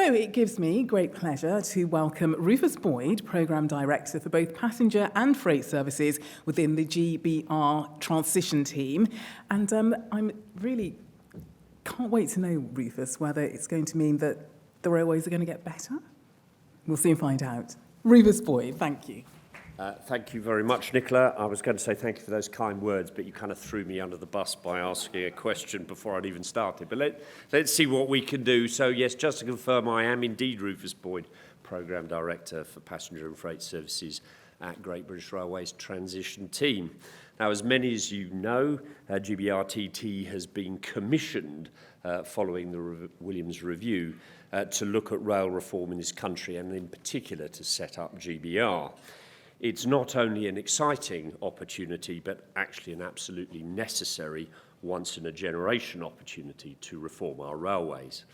So it gives me great pleasure to welcome Rufus Boyd, Programme Director for both passenger and freight services within the GBR transition team. And I'm really can't wait to know, Rufus, whether it's going to mean that the railways are going to get better. We'll soon find out. Rufus Boyd, thank you. Thank you very much, Nicola. I was going to say thank you for those kind words, but you kind of threw me under the bus by asking a question before I'd even started. But let's see what we can do. So, yes, just to confirm, I am indeed Rufus Boyd, Programme Director for Passenger and Freight Services at Great British Railways Transition Team. Now, as many as you know, GBRTT has been commissioned following the Williams Review to look at rail reform in this country and in particular to set up GBR. It's not only an exciting opportunity, but actually an absolutely necessary once-in-a-generation opportunity to reform our railways.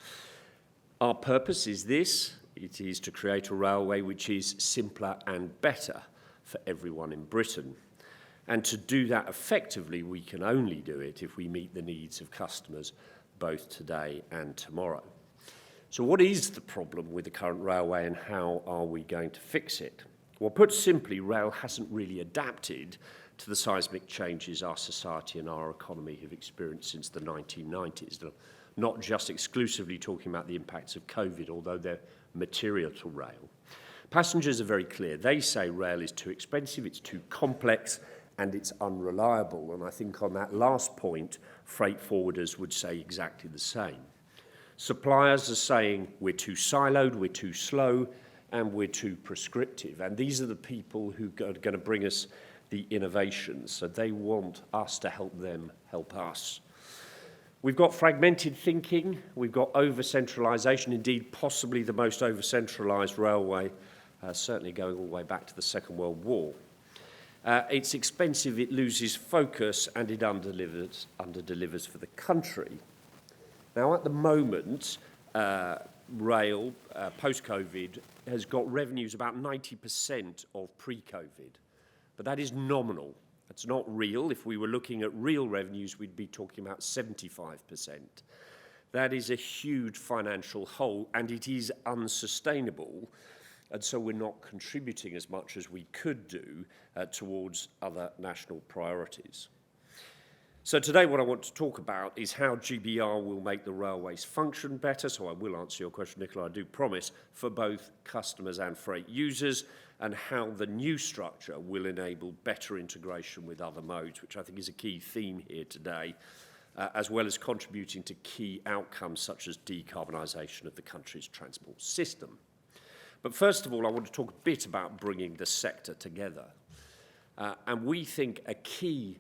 Our purpose is this. It is to create a railway which is simpler and better for everyone in Britain. And to do that effectively, we can only do it if we meet the needs of customers both today and tomorrow. So what is the problem with the current railway and how are we going to fix it? Well, put simply, rail hasn't really adapted to the seismic changes our society and our economy have experienced since the 1990s. Not just exclusively talking about the impacts of COVID, although they're material to rail. Passengers are very clear. They say rail is too expensive, it's too complex, and it's unreliable. And I think on that last point, freight forwarders would say exactly the same. Suppliers are saying we're too siloed, we're too slow, and we're too prescriptive. And these are the people who are going to bring us the innovations. So they want us to help them help us. We've got fragmented thinking. We've got over-centralisation, indeed possibly the most over-centralised railway, certainly going all the way back to the Second World War. It's expensive, it loses focus, and it underdelivers for the country. Now, at the moment, rail, post-COVID, has got revenues about 90% of pre-COVID. But that is nominal. That's not real. If we were looking at real revenues, we'd be talking about 75%. That is a huge financial hole, and it is unsustainable. And so we're not contributing as much as we could do towards other national priorities. So today what I want to talk about is how GBR will make the railways function better. So I will answer your question, Nicola, I do promise, for both customers and freight users, and how the new structure will enable better integration with other modes, which I think is a key theme here today, as well as contributing to key outcomes such as decarbonisation of the country's transport system. But first of all, I want to talk a bit about bringing the sector together. And we think a key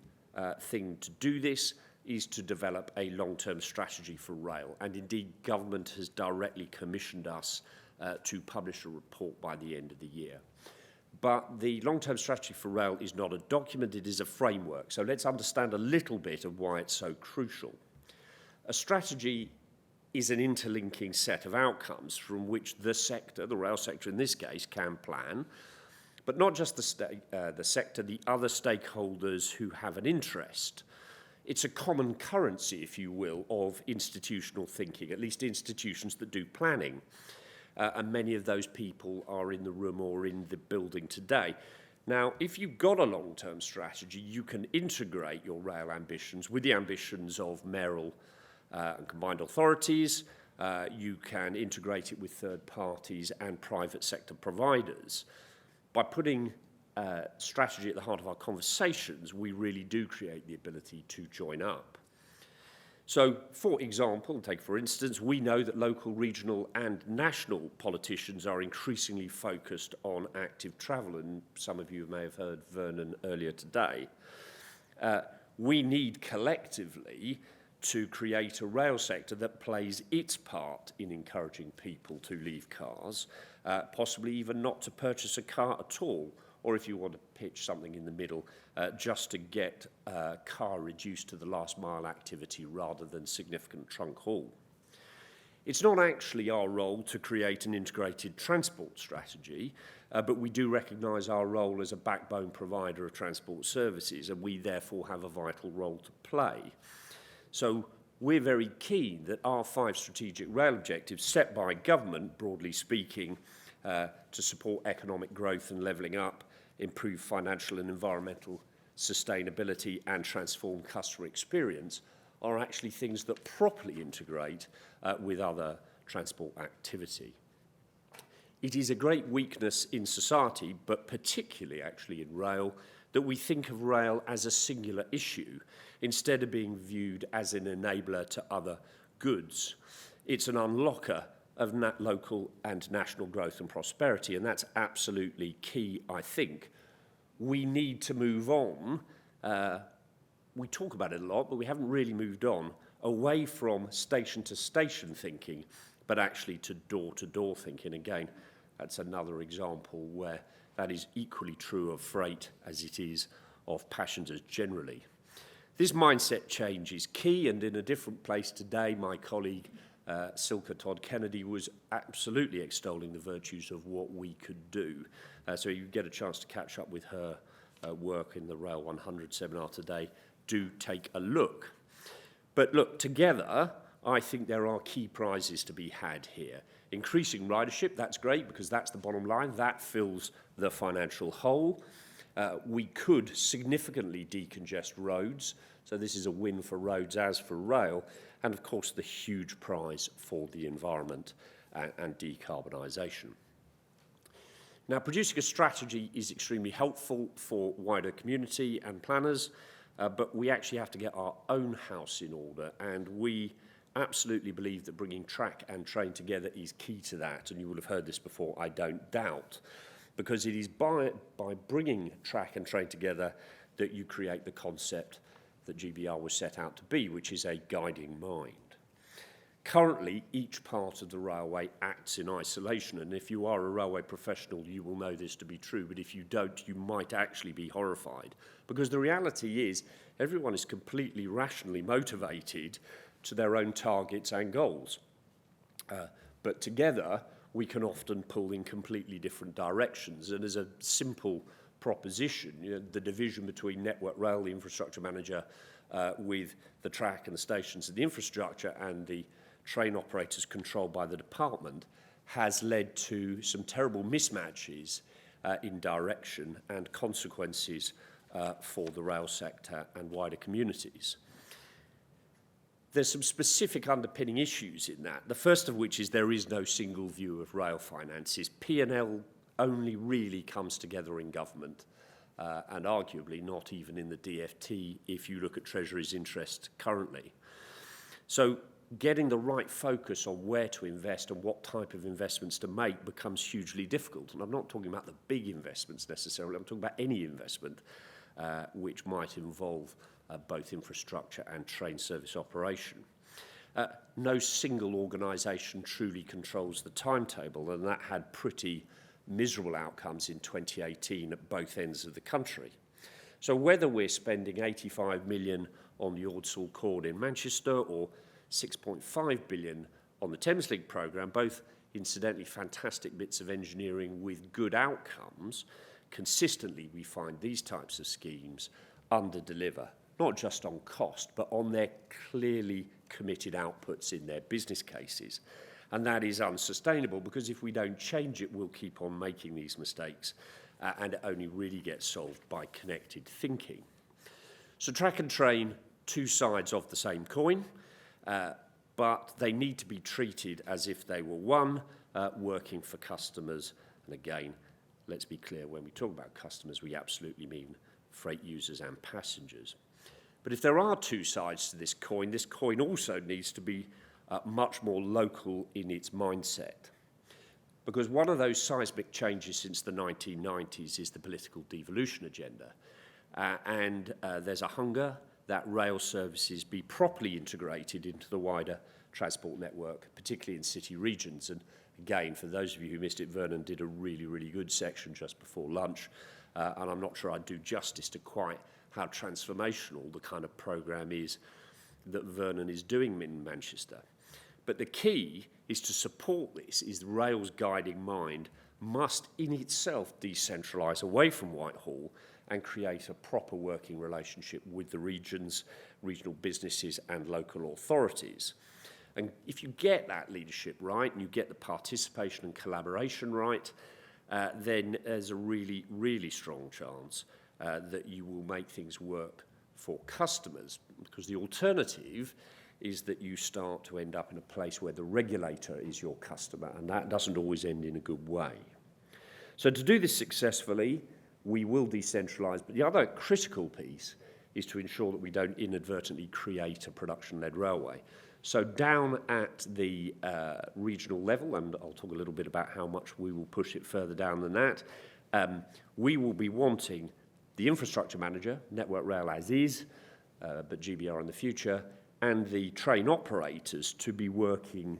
thing to do this is to develop a long-term strategy for rail. And indeed, government has directly commissioned us to publish a report by the end of the year. But the long-term strategy for rail is not a document, it is a framework. So let's understand a little bit of why it's so crucial. A strategy is an interlinking set of outcomes from which the sector, the rail sector in this case, can plan. But not just the sector, the other stakeholders who have an interest. It's a common currency, if you will, of institutional thinking, at least institutions that do planning. And many of those people are in the room or in the building today. Now, if you've got a long-term strategy, you can integrate your rail ambitions with the ambitions of mayoral and combined authorities. You can integrate it with third parties and private sector providers. By putting strategy at the heart of our conversations, we really do create the ability to join up. So, for example, for instance, we know that local, regional and national politicians are increasingly focused on active travel, and some of you may have heard Vernon earlier today. We need collectively to create a rail sector that plays its part in encouraging people to leave cars, possibly even not to purchase a car at all, or if you want to pitch something in the middle, just to get a car reduced to the last mile activity rather than significant trunk haul. It's not actually our role to create an integrated transport strategy, but we do recognise our role as a backbone provider of transport services, and we therefore have a vital role to play. So we're very keen that our 5 strategic rail objectives set by government, broadly speaking, to support economic growth and levelling up, improve financial and environmental sustainability and transform customer experience, are actually things that properly integrate with other transport activity. It is a great weakness in society, but particularly actually in rail, that we think of rail as a singular issue instead of being viewed as an enabler to other goods. It's an unlocker of local and national growth and prosperity, and that's absolutely key, I think. We need to move on. We talk about it a lot, but we haven't really moved on away from station-to-station thinking, but actually to door-to-door thinking. Again, that's another example where that is equally true of freight as it is of passengers generally. This mindset change is key, and in a different place today, my colleague Silke Todd-Kennedy was absolutely extolling the virtues of what we could do. So you get a chance to catch up with her work in the Rail 100 seminar today. Do take a look. But look, together, I think there are key prizes to be had here. Increasing ridership, that's great because that's the bottom line. That fills the financial hole. We could significantly decongest roads. So this is a win for roads as for rail. And of course, the huge prize for the environment and decarbonisation. Now, producing a strategy is extremely helpful for wider community and planners, but we actually have to get our own house in order, and we absolutely believe that bringing track and train together is key to that, and you will have heard this before, I don't doubt, because it is by bringing track and train together that you create the concept that GBR was set out to be, which is a guiding mind. Currently, each part of the railway acts in isolation, and if you are a railway professional, you will know this to be true, but if you don't, you might actually be horrified, because the reality is everyone is completely rationally motivated to their own targets and goals. But together, we can often pull in completely different directions, and as a simple proposition, the division between Network Rail, the infrastructure manager, with the track and the stations and the infrastructure, and the train operators controlled by the department, has led to some terrible mismatches in direction and consequences for the rail sector and wider communities. There's some specific underpinning issues in that. The first of which is there is no single view of rail finances. P&L only really comes together in government, and arguably not even in the DfT if you look at Treasury's interest currently. So getting the right focus on where to invest and what type of investments to make becomes hugely difficult. And I'm not talking about the big investments necessarily, I'm talking about any investment which might involve both infrastructure and train service operation. No single organisation truly controls the timetable, and that had pretty miserable outcomes in 2018 at both ends of the country. So whether we're spending 85 million on the Ordsall Chord in Manchester or 6.5 billion on the Thameslink programme, both incidentally fantastic bits of engineering with good outcomes, consistently we find these types of schemes under-deliver, not just on cost, but on their clearly committed outputs in their business cases. And that is unsustainable because if we don't change it, we'll keep on making these mistakes, and it only really gets solved by connected thinking. So track and train, two sides of the same coin, but they need to be treated as if they were one, working for customers. And again, let's be clear, when we talk about customers, we absolutely mean freight users and passengers. But if there are two sides to this coin also needs to be much more local in its mindset. Because one of those seismic changes since the 1990s is the political devolution agenda. And there's a hunger that rail services be properly integrated into the wider transport network, particularly in city regions. And again, for those of you who missed it, Vernon did a really, really good section just before lunch. And I'm not sure I'd do justice to quite how transformational the kind of programme is that Vernon is doing in Manchester. But the key is to support this, is the rail's guiding mind must in itself decentralise away from Whitehall and create a proper working relationship with the regions, regional businesses and local authorities. And if you get that leadership right and you get the participation and collaboration right, then there's a really, really strong chance that you will make things work for customers, because the alternative is that you start to end up in a place where the regulator is your customer, and that doesn't always end in a good way. So to do this successfully, we will decentralise, but the other critical piece is to ensure that we don't inadvertently create a production-led railway. So down at the regional level, and I'll talk a little bit about how much we will push it further down than that, we will be wanting the infrastructure manager, Network Rail as is, but GBR in the future, and the train operators to be working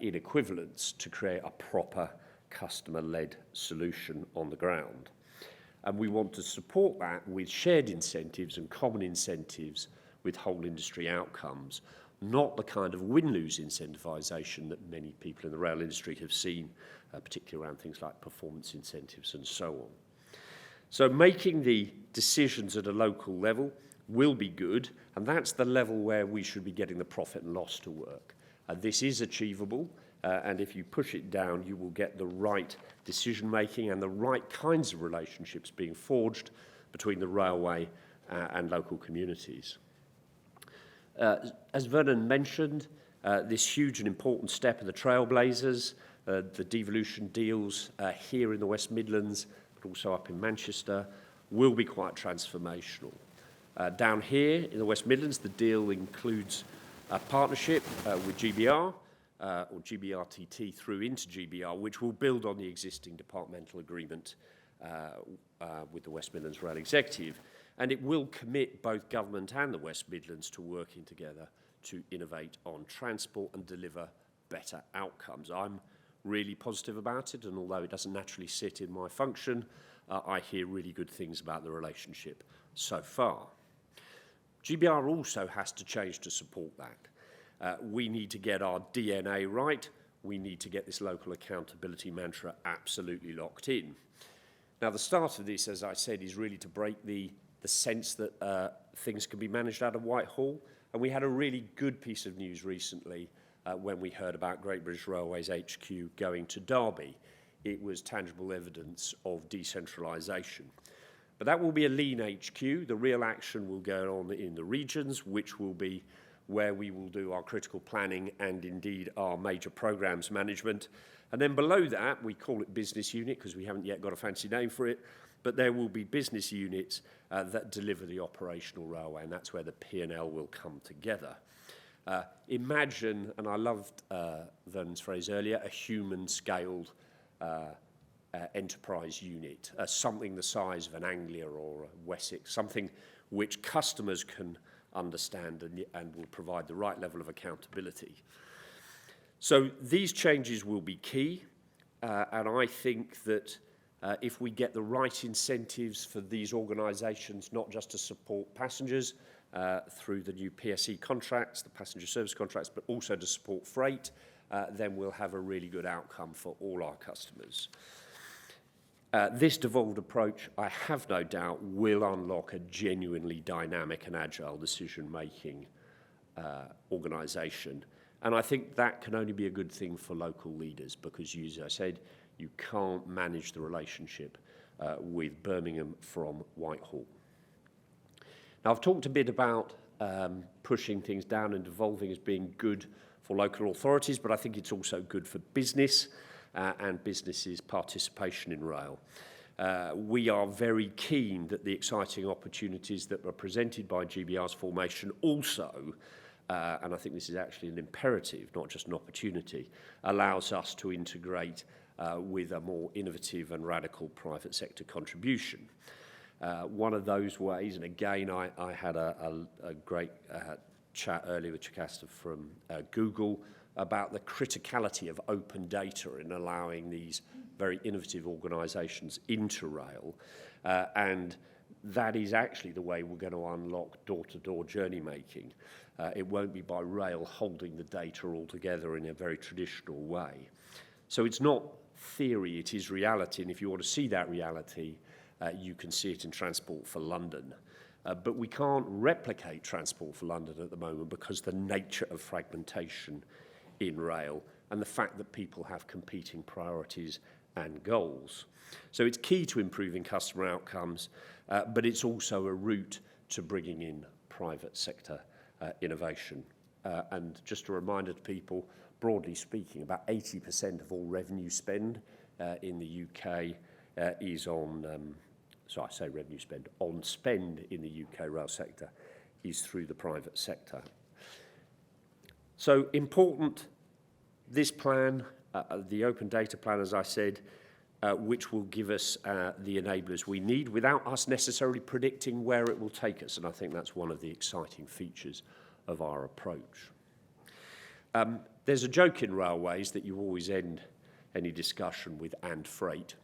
in equivalence to create a proper customer-led solution on the ground. And we want to support that with shared incentives and common incentives with whole industry outcomes, not the kind of win-lose incentivisation that many people in the rail industry have seen, particularly around things like performance incentives and so on. So making the decisions at a local level will be good, and that's the level where we should be getting the profit and loss to work. This is achievable, and if you push it down, you will get the right decision-making and the right kinds of relationships being forged between the railway and local communities. As Vernon mentioned, this huge and important step of the Trailblazers, the devolution deals here in the West Midlands, but also up in Manchester, will be quite transformational. Down here in the West Midlands, the deal includes a partnership with GBR, or GBRTT through into GBR, which will build on the existing departmental agreement with the West Midlands Rail Executive. And it will commit both government and the West Midlands to working together to innovate on transport and deliver better outcomes. I'm really positive about it, and although it doesn't naturally sit in my function, I hear really good things about the relationship so far. GBR also has to change to support that. We need to get our DNA right. We need to get this local accountability mantra absolutely locked in. Now, the start of this, as I said, is really to break the sense that things can be managed out of Whitehall. And we had a really good piece of news recently when we heard about Great British Railways HQ going to Derby. It was tangible evidence of decentralisation. But that will be a lean HQ. The real action will go on in the regions, which will be where we will do our critical planning and indeed our major programmes management. And then below that, we call it business unit because we haven't yet got a fancy name for it, but there will be business units that deliver the operational railway, and that's where the P&L will come together. Imagine, and I loved Vernon's phrase earlier, a human-scaled enterprise unit, something the size of an Anglia or a Wessex, something which customers can understand and will provide the right level of accountability. So these changes will be key, and I think that if we get the right incentives for these organisations, not just to support passengers through the new PSE contracts, the passenger service contracts, but also to support freight, then we'll have a really good outcome for all our customers. This devolved approach, I have no doubt, will unlock a genuinely dynamic and agile decision-making organisation. And I think that can only be a good thing for local leaders because, as I said, you can't manage the relationship with Birmingham from Whitehall. Now, I've talked a bit about pushing things down and devolving as being good for local authorities, but I think it's also good for business and businesses' participation in rail. We are very keen that the exciting opportunities that were presented by GBR's formation also, and I think this is actually an imperative, not just an opportunity, allows us to integrate with a more innovative and radical private sector contribution. One of those ways, and again, I had a great chat earlier with Chakasta from Google about the criticality of open data in allowing these very innovative organisations into rail. And that is actually the way we're going to unlock door-to-door journey making. It won't be by rail holding the data all together in a very traditional way. So it's not theory, it is reality. And if you want to see that reality, You can see it in Transport for London. But we can't replicate Transport for London at the moment because the nature of fragmentation in rail and the fact that people have competing priorities and goals. So it's key to improving customer outcomes, but it's also a route to bringing in private sector innovation. And just a reminder to people, broadly speaking, about 80% of all revenue spend in the UK is on, I say revenue spend, on spend in the UK rail sector is through the private sector. So important, this plan, the open data plan, as I said, which will give us the enablers we need without us necessarily predicting where it will take us. And I think that's one of the exciting features of our approach. There's a joke in railways that you always end any discussion with "and freight."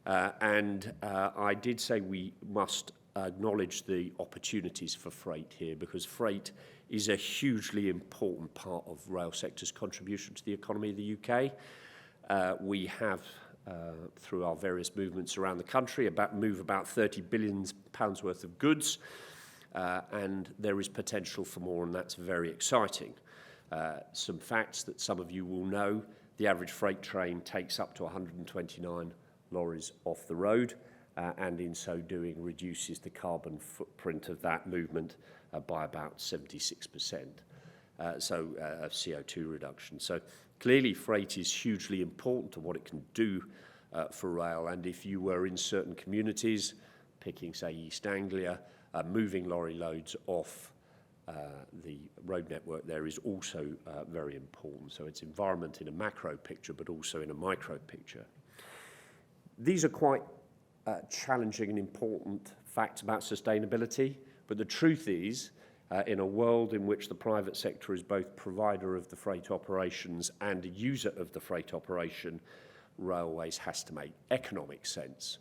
I did say we must acknowledge the opportunities for freight here, because freight is a hugely important part of rail sector's contribution to the economy of the UK. We have, through our various movements around the country, move about £30 billion worth of goods, and there is potential for more, and that's very exciting. Some facts that some of you will know: the average freight train takes up to 129 lorries off the road, and in so doing reduces the carbon footprint of that movement by about 76%, of CO2 reduction. So clearly freight is hugely important to what it can do for rail, and if you were in certain communities, picking say East Anglia, moving lorry loads off the road network there is also very important. So it's environment in a macro picture, but also in a micro picture. These are quite challenging and important facts about sustainability, but the truth is, in a world in which the private sector is both provider of the freight operations and a user of the freight operation, railways has to make economic sense.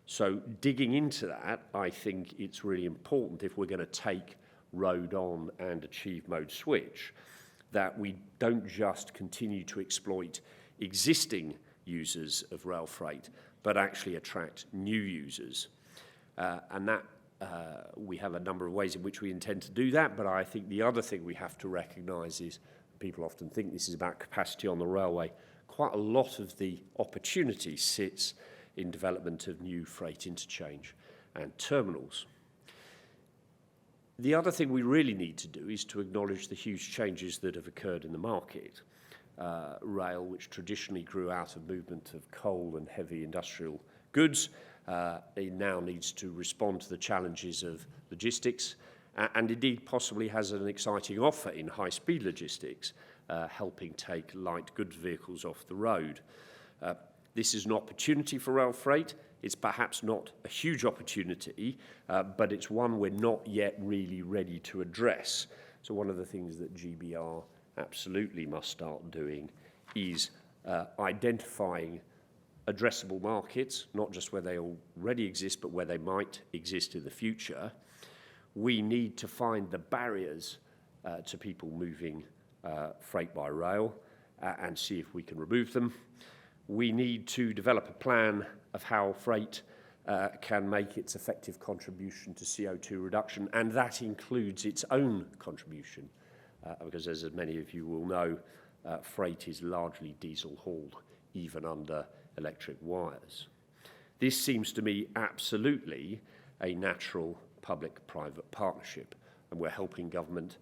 So digging into that, I think it's really important, if we're going to take road on and achieve mode switch, that we don't just continue to exploit existing users of rail freight, but actually attract new users. And that we have a number of ways in which we intend to do that, but I think the other thing we have to recognise is, people often think this is about capacity on the railway, quite a lot of the opportunity sits in development of new freight interchange and terminals. The other thing we really need to do is to acknowledge the huge changes that have occurred in the market. Rail, which traditionally grew out of movement of coal and heavy industrial goods, it now needs to respond to the challenges of logistics, and indeed possibly has an exciting offer in high-speed logistics, helping take light goods vehicles off the road. This is an opportunity for rail freight. It's perhaps not a huge opportunity, but it's one we're not yet really ready to address. So one of the things that GBR absolutely must start doing is identifying addressable markets, not just where they already exist, but where they might exist in the future. We need to find the barriers to people moving freight by rail and see if we can remove them. We need to develop a plan of how freight can make its effective contribution to CO2 reduction, and that includes its own contribution, because as many of you will know, freight is largely diesel hauled, even under electric wires. This seems to me absolutely a natural public-private partnership, and we're helping government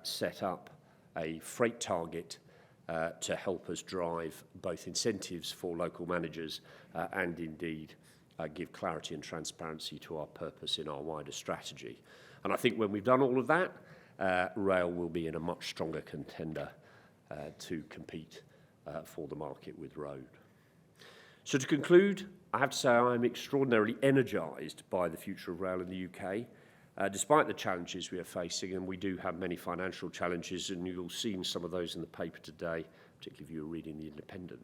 set up a freight target to help us drive both incentives for local managers and indeed give clarity and transparency to our purpose in our wider strategy. And I think when we've done all of that, rail will be in a much stronger contender to compete for the market with road. So to conclude, I have to say I'm extraordinarily energised by the future of rail in the UK, despite the challenges we are facing, and we do have many financial challenges, and you'll see some of those in the paper today, particularly if you were reading The Independent.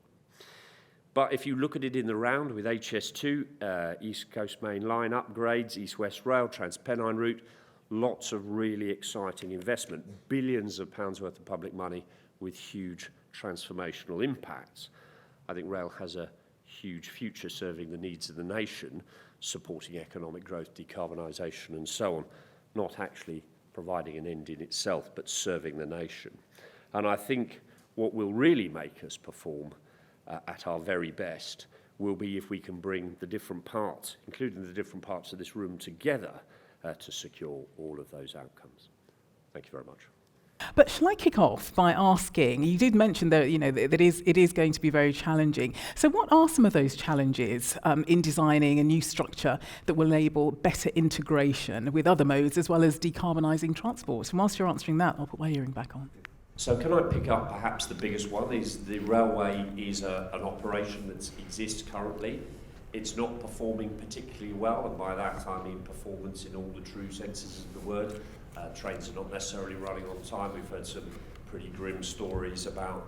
But if you look at it in the round with HS2, East Coast Main Line upgrades, East-West Rail, Trans-Pennine route, lots of really exciting investment, billions of pounds worth of public money with huge transformational impacts. I think rail has a huge future serving the needs of the nation, supporting economic growth, decarbonisation and so on, not actually providing an end in itself, but serving the nation. And I think what will really make us perform at our very best will be if we can bring the different parts, including the different parts of this room, together to secure all of those outcomes. Thank you very much. But shall I kick off by asking, you did mention that, that it is going to be very challenging. So what are some of those challenges in designing a new structure that will enable better integration with other modes as well as decarbonising transport? And whilst you're answering that, I'll put my hearing back on. So can I pick up perhaps the biggest one is the railway is an operation that exists currently. It's not performing particularly well, and by that I mean performance in all the true senses of the word. Trains are not necessarily running on time. We've heard some pretty grim stories about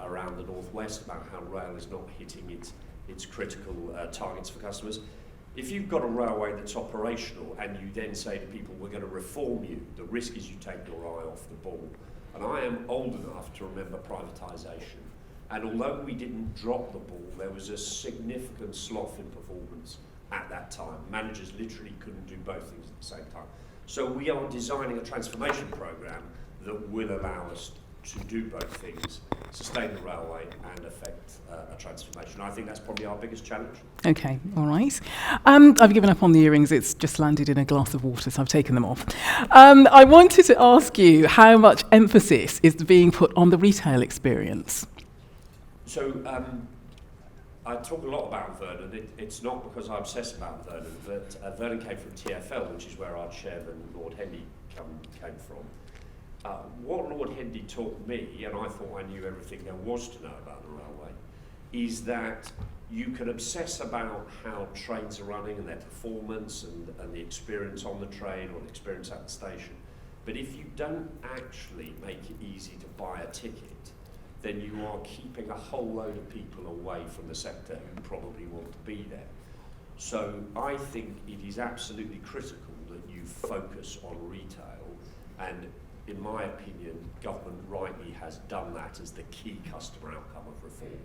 around the northwest about how rail is not hitting its critical targets for customers. If you've got a railway that's operational and you then say to people, we're going to reform you, the risk is you take your eye off the ball. And I am old enough to remember privatisation. And although we didn't drop the ball, there was a significant slough in performance at that time. Managers literally couldn't do both things at the same time. So we are designing a transformation programme that will allow us to do both things, sustain the railway and affect a transformation. I think that's probably our biggest challenge. Okay, all right. I've given up on the earrings. It's just landed in a glass of water, so I've taken them off. I wanted to ask you how much emphasis is being put on the retail experience? So I talk a lot about Vernon. It's not because I obsess about Vernon, but Vernon came from TfL, which is where our chairman, Lord Hendy, came from. What Lord Hendy taught me, and I thought I knew everything there was to know about the railway, is that you can obsess about how trains are running and their performance and the experience on the train or the experience at the station. But if you don't actually make it easy to buy a ticket, then you are keeping a whole load of people away from the sector who probably want to be there. So I think it is absolutely critical that you focus on retail, and in my opinion, government rightly has done that as the key customer outcome of reform,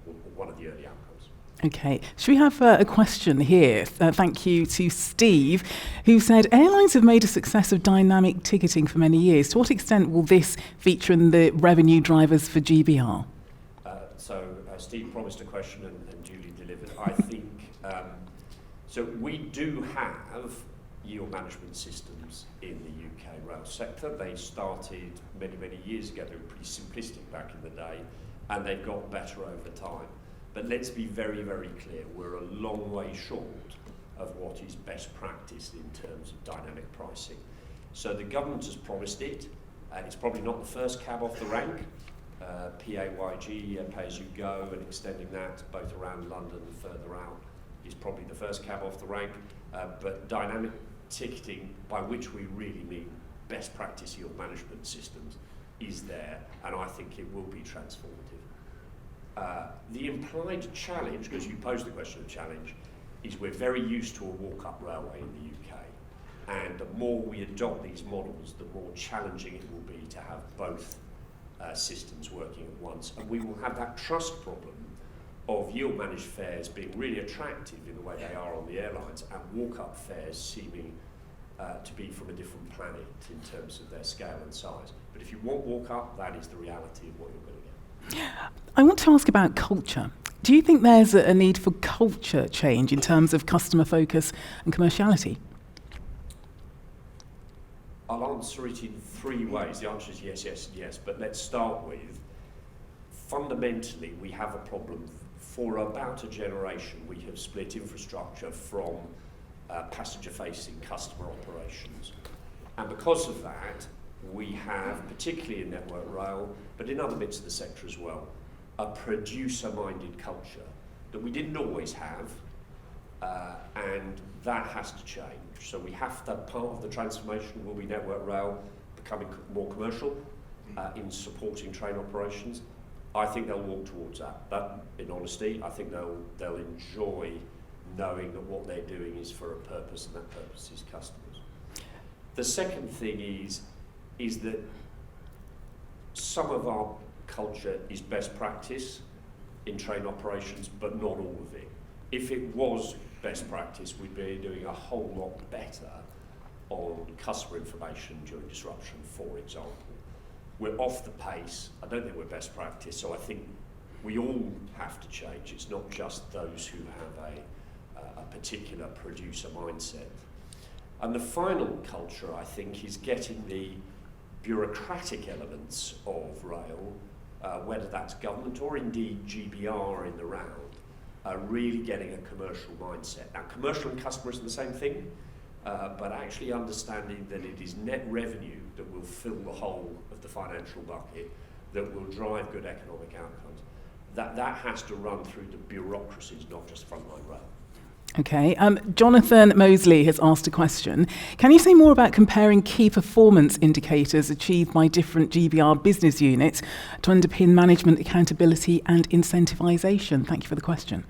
or one of the early outcomes. Okay, should we have a question here? Thank you to Steve, who said, airlines have made a success of dynamic ticketing for many years. To what extent will this feature in the revenue drivers for GBR? Steve promised a question and duly delivered. I think, so we do have yield management systems in the UK rail sector. They started many, many years ago. They were pretty simplistic back in the day, and they've got better over time. But let's be very, very clear, we're a long way short of what is best practice in terms of dynamic pricing. So the government has promised it, and it's probably not the first cab off the rank. PAYG, pay as you go, and extending that both around London and further out is probably the first cab off the rank. But dynamic ticketing, by which we really mean best practice yield management systems, is there, and I think it will be transformative. The implied challenge, because you posed the question of challenge, is we're very used to a walk-up railway in the UK, and the more we adopt these models, the more challenging it will be to have both systems working at once, and we will have that trust problem of yield managed fares being really attractive in the way they are on the airlines, and walk-up fares seeming to be from a different planet in terms of their scale and size. But if you want walk-up, that is the reality of what you're going to get. I want to ask about culture. Do you think there's a need for culture change in terms of customer focus and commerciality? I'll answer it in three ways. The answer is yes, yes, and yes. But let's start with, fundamentally, we have a problem. For about a generation, we have split infrastructure from passenger-facing customer operations. And because of that, we have, particularly in Network Rail, but in other bits of the sector as well, a producer-minded culture that we didn't always have, and that has to change. So we have to, part of the transformation will be Network Rail becoming more commercial in supporting train operations. I think they'll walk towards that. But in honesty, I think they'll enjoy knowing that what they're doing is for a purpose, and that purpose is customers. The second thing is that some of our culture is best practice in train operations, but not all of it. If it was best practice, we'd be doing a whole lot better on customer information during disruption, for example. We're off the pace. I don't think we're best practice, so I think we all have to change. It's not just those who have a particular producer mindset. And the final culture, I think, is getting the bureaucratic elements of rail, whether that's government or indeed GBR in the round, really getting a commercial mindset. Now, commercial and customer is the same thing, but actually understanding that it is net revenue that will fill the hole of the financial bucket, that will drive good economic outcomes. That has to run through the bureaucracies, not just frontline rail. Okay, Jonathan Mosley has asked a question. Can you say more about comparing key performance indicators achieved by different GBR business units to underpin management accountability and incentivisation? Thank you for the question.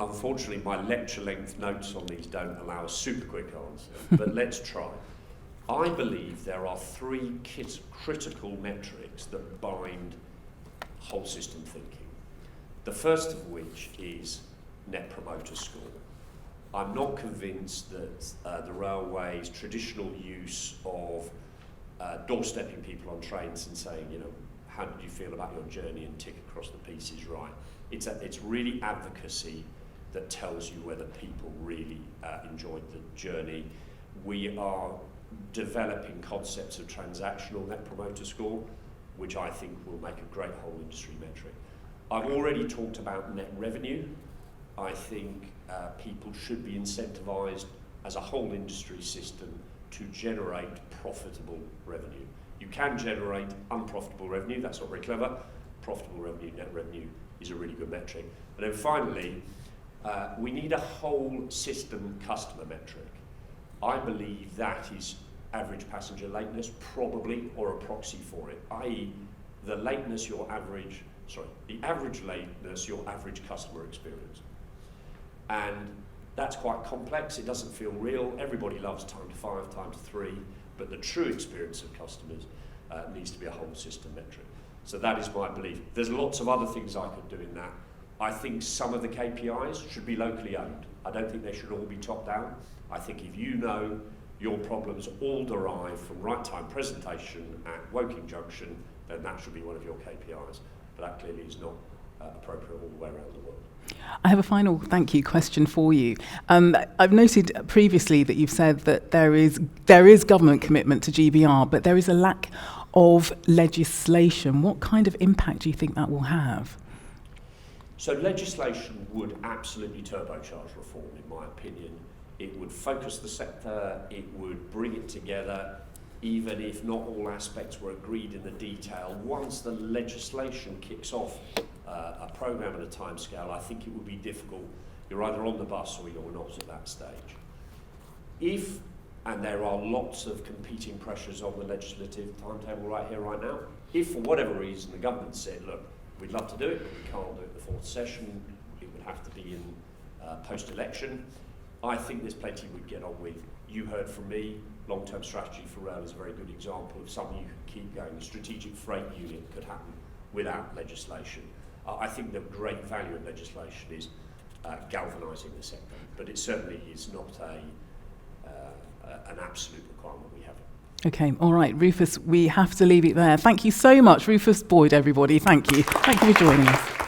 Unfortunately, my lecture-length notes on these don't allow a super quick answer, but let's try. I believe there are three critical metrics that bind whole system thinking. The first of which is Net Promoter Score. I'm not convinced that the railway's traditional use of doorstepping people on trains and saying, how did you feel about your journey and tick across the piece is right. It's really advocacy that tells you whether people really enjoyed the journey. We are developing concepts of transactional Net Promoter Score, which I think will make a great whole industry metric. I've already talked about net revenue. I think people should be incentivised as a whole industry system to generate profitable revenue. You can generate unprofitable revenue, that's not very clever. Profitable revenue, net revenue is a really good metric. And then finally, we need a whole system customer metric. I believe that is average passenger lateness, probably, or a proxy for it, i.e. the average lateness, your average customer experience. And that's quite complex, it doesn't feel real. Everybody loves time to 5, time to 3, but the true experience of customers needs to be a whole system metric. So that is my belief. There's lots of other things I could do in that. I think some of the KPIs should be locally owned. I don't think they should all be top down. I think if you know your problems all derive from right time presentation at Woking Junction, then that should be one of your KPIs. But that clearly is not appropriate all the way around the world. I have a final thank you question for you. I've noted previously that you've said that there is government commitment to GBR, but there is a lack of legislation. What kind of impact do you think that will have? So legislation would absolutely turbocharge reform, in my opinion. It would focus the sector, it would bring it together, even if not all aspects were agreed in the detail. Once the legislation kicks off a programme at a timescale, I think it would be difficult. You're either on the bus or you're not at that stage. If, and there are lots of competing pressures on the legislative timetable right here, right now, if for whatever reason the government said, look, we'd love to do it, but we can't do it the fourth session, it would have to be in post-election, I think there's plenty we'd get on with. You heard from me, long-term strategy for rail is a very good example of something you could keep going. The strategic freight unit could happen without legislation. I think the great value of legislation is galvanising the sector, but it certainly is not an absolute requirement we have. Okay, all right, Rufus, we have to leave it there. Thank you so much, Rufus Boyd, everybody. Thank you. Thank you for joining us.